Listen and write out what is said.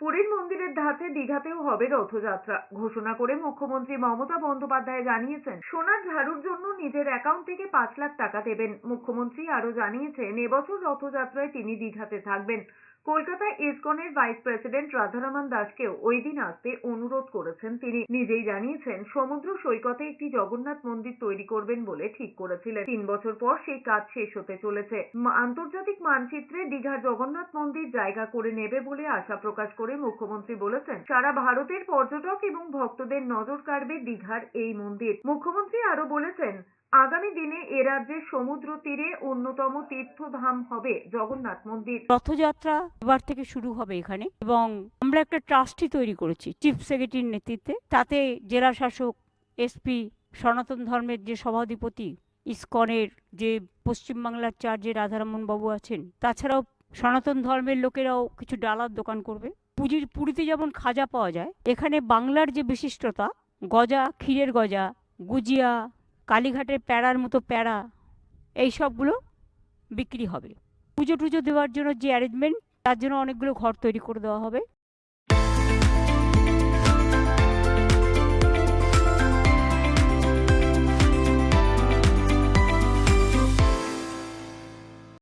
পুরীর মন্দিরের ধাঁচে দীঘাতেও হবে রথযাত্রা ঘোষণা করে মুখ্যমন্ত্রী মমতা বন্দ্যোপাধ্যায় জানিয়েছেন, সোনার ঝাড়ুর জন্য নিজের অ্যাকাউন্ট থেকে 5 লাখ টাকা দেবেন। মুখ্যমন্ত্রী আরো জানিয়েছেন, এবছর রথযাত্রায় তিনি দীঘাতে থাকবেন। কলকাতায় ইসকনের ভাইস প্রেসিডেন্ট রাধারমণ দাসকেও ওই দিন আসতে অনুরোধ করেছেন তিনি। নিজেই জানিয়েছেন, সমুদ্র সৈকতে একটি জগন্নাথ মন্দির তৈরি করবেন বলে ঠিক করেছিলেন। 3 বছর পর সেই কাজ শেষ হতে চলেছে। আন্তর্জাতিক মানচিত্রে দীঘার জগন্নাথ মন্দির জায়গা করে নেবে বলে আশা প্রকাশ করে মুখ্যমন্ত্রী বলেছেন, সারা ভারতের পর্যটক এবং ভক্তদের নজর কাড়বে দীঘার এই মন্দির। মুখ্যমন্ত্রী আরো বলেছেন, আগামী দিনে এ রাজ্যের সমুদ্র তীরে অন্যতম তীর্থধাম হবে জগন্নাথ মন্দির। রথযাত্রা এবার থেকে শুরু হবে এখানে, এবং আমরা একটা ট্রাস্টি তৈরি করেছি চিফ সেক্রেটারির নেতৃত্বে। তাতে জেলা শাসক, এসপি, সনাতন ধর্মের যে সভাধিপতি, ইসকনের যে পশ্চিমবাংলার চার্জে রাধারমণ বাবু আছেন, তাছাড়াও সনাতন ধর্মের লোকেরাও কিছু ডালার দোকান করবে। পুরীতে যেমন খাজা পাওয়া যায়, এখানে বাংলার যে বিশিষ্টতা, গজা, ক্ষীরের গজা, গুজিয়া, কালীঘাটের প্যাড়ার মতো প্যাড়া, এই সবগুলো বিক্রি হবে। পুজো টুজো দেওয়ার জন্য যে অ্যারেঞ্জমেন্ট, তার জন্য অনেকগুলো ঘর তৈরি করে দেওয়া হবে।